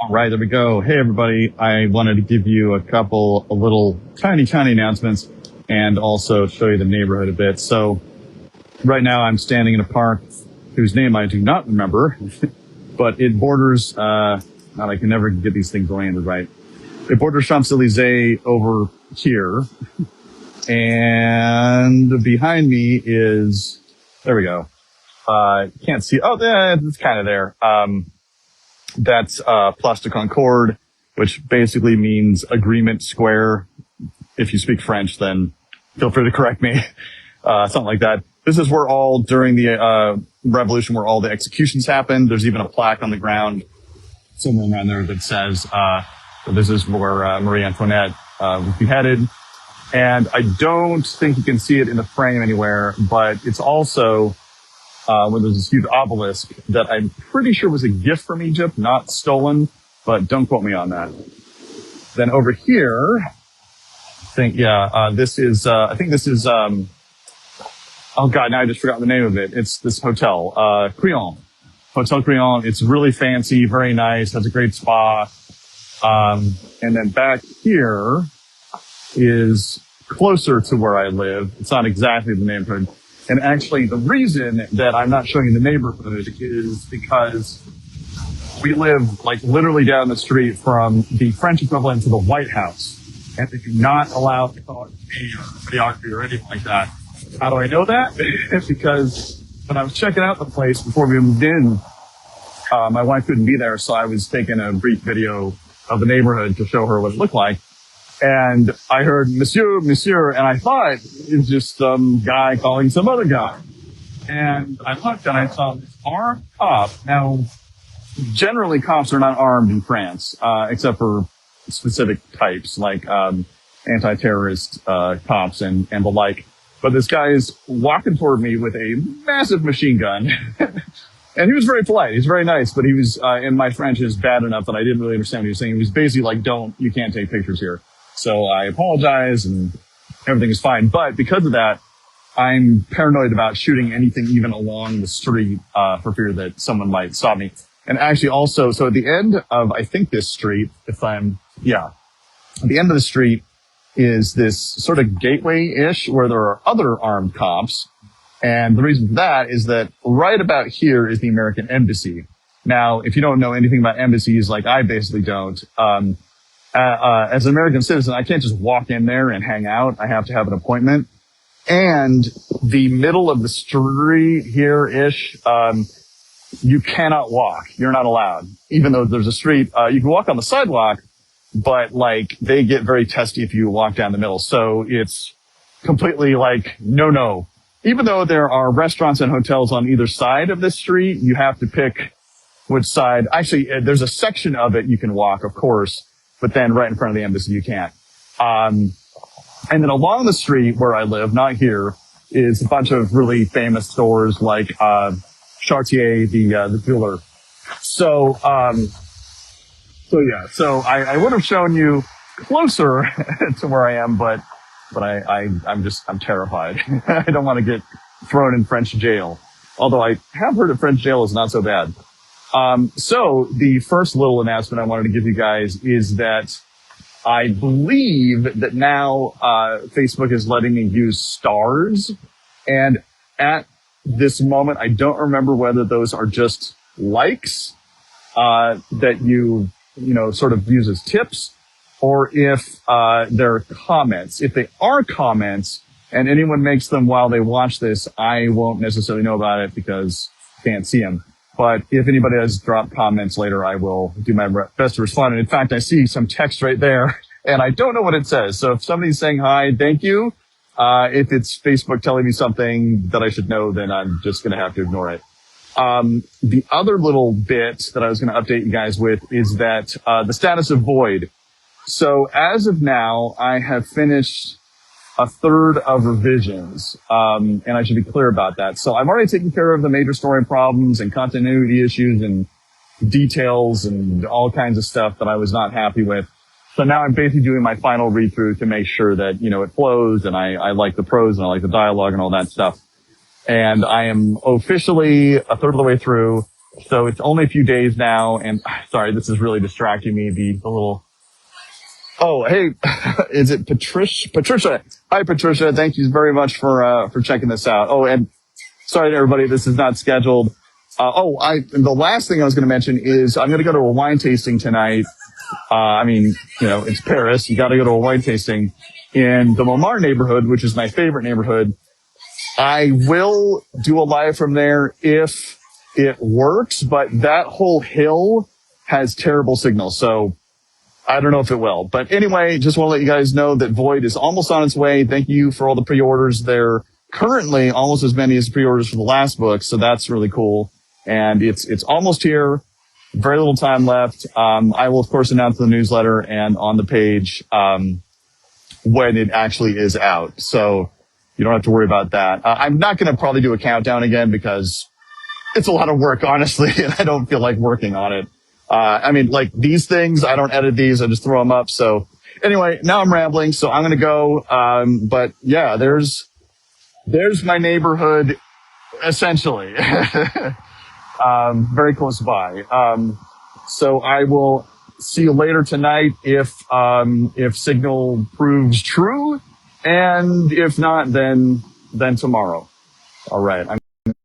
All right, there we go. Hey, everybody. I wanted to give you a little tiny announcements and also show you the neighborhood a bit. So right now I'm standing in a park whose name I do not remember, but it borders, God, I can never get these things landed right. It borders Champs-Elysees over here. And behind me is, there we go. Can't see. Oh, yeah, it's kind of there. That's Place de Concorde, which basically means Agreement Square. If you speak French, then feel free to correct me. Something like that. This is where during the revolution, where all the executions happened. There's even a plaque on the ground somewhere around there that says, this is where Marie Antoinette was beheaded. And I don't think you can see it in the frame anywhere, but it's also when there's this huge obelisk that I'm pretty sure was a gift from Egypt, not stolen, but don't quote me on that. Then over here, this is, oh God, now I just forgot the name of it. It's this hotel, Crillon. Hotel Crillon. It's really fancy, very nice, has a great spa. And then back here is closer to where I live. It's not exactly the neighborhood. And actually, the reason that I'm not showing you the neighborhood is because we live like literally down the street from the French equivalent to the White House. And they do not allow photography or videography or anything like that. How do I know that? Because when I was checking out the place before we moved in, my wife couldn't be there, so I was taking a brief video of the neighborhood to show her what it looked like. And I heard, Monsieur, and I thought it was just some guy calling some other guy. And I looked and I saw this armed cop. Now, generally cops are not armed in France, except for specific types like anti-terrorist cops and the like. But this guy is walking toward me with a massive machine gun. And he was very polite. He's very nice, but he was, and my French is bad enough that I didn't really understand what he was saying. He was basically like, you can't take pictures here. So I apologize and everything is fine. But because of that, I'm paranoid about shooting anything even along the street, for fear that someone might stop me. And actually also, so at the end of, I think this street, at the end of the street is this sort of gateway-ish where there are other armed cops. And the reason for that is that right about here is the American Embassy. Now, if you don't know anything about embassies, like I basically don't, as an American citizen, I can't just walk in there and hang out. I have to have an appointment. And the middle of the street here-ish, you cannot walk. You're not allowed. Even though there's a street, you can walk on the sidewalk, but like they get very testy if you walk down the middle. So it's completely like, no. Even though there are restaurants and hotels on either side of this street, you have to pick which side. Actually, there's a section of it you can walk, of course, but then right in front of the embassy, you can't. And then along the street where I live, not here, is a bunch of really famous stores like, Chartier, the jeweler. So I would have shown you closer to where I am, but I'm terrified. I don't want to get thrown in French jail. Although I have heard that French jail is not so bad. So the first little announcement I wanted to give you guys is that I believe that now, Facebook is letting me use stars. And at this moment, I don't remember whether those are just likes, that you sort of use as tips, or if, they're comments. If they are comments and anyone makes them while they watch this, I won't necessarily know about it because I can't see them. But if anybody has dropped comments later, I will do my best to respond. And in fact, I see some text right there and I don't know what it says. So if somebody's saying hi, thank you. If it's Facebook telling me something that I should know, then I'm just going to have to ignore it. The other little bit that I was going to update you guys with is that, the status of Void. So as of now, I have finished a third of revisions, and I should be clear about that. So I've already taken care of the major story problems and continuity issues and details and all kinds of stuff that I was not happy with. So now I'm basically doing my final read through to make sure that, it flows and I like the prose and I like the dialogue and all that stuff. And I am officially a third of the way through. So it's only a few days now. And sorry, this is really distracting me. The little, oh, hey, is it Patricia? Patricia. Hi, Patricia. Thank you very much for checking this out. Oh, and sorry to everybody. This is not scheduled. The last thing I was going to mention is I'm going to go to a wine tasting tonight. It's Paris. You got to go to a wine tasting in the Montmartre neighborhood, which is my favorite neighborhood. I will do a live from there if it works, but that whole hill has terrible signal. So I don't know if it will. But anyway, just want to let you guys know that Void is almost on its way. Thank you for all the pre-orders. They're currently almost as many as pre-orders for the last book. So that's really cool. And it's almost here. Very little time left. I will, of course, announce in the newsletter and on the page when it actually is out. So you don't have to worry about that. I'm not going to probably do a countdown again because it's a lot of work, honestly, and I don't feel like working on it. These things, I don't edit these. I just throw them up. So anyway, now I'm rambling. So I'm going to go. But yeah, there's my neighborhood, essentially. Very close by. So I will see you later tonight if signal proves true. And if not, then tomorrow. All right.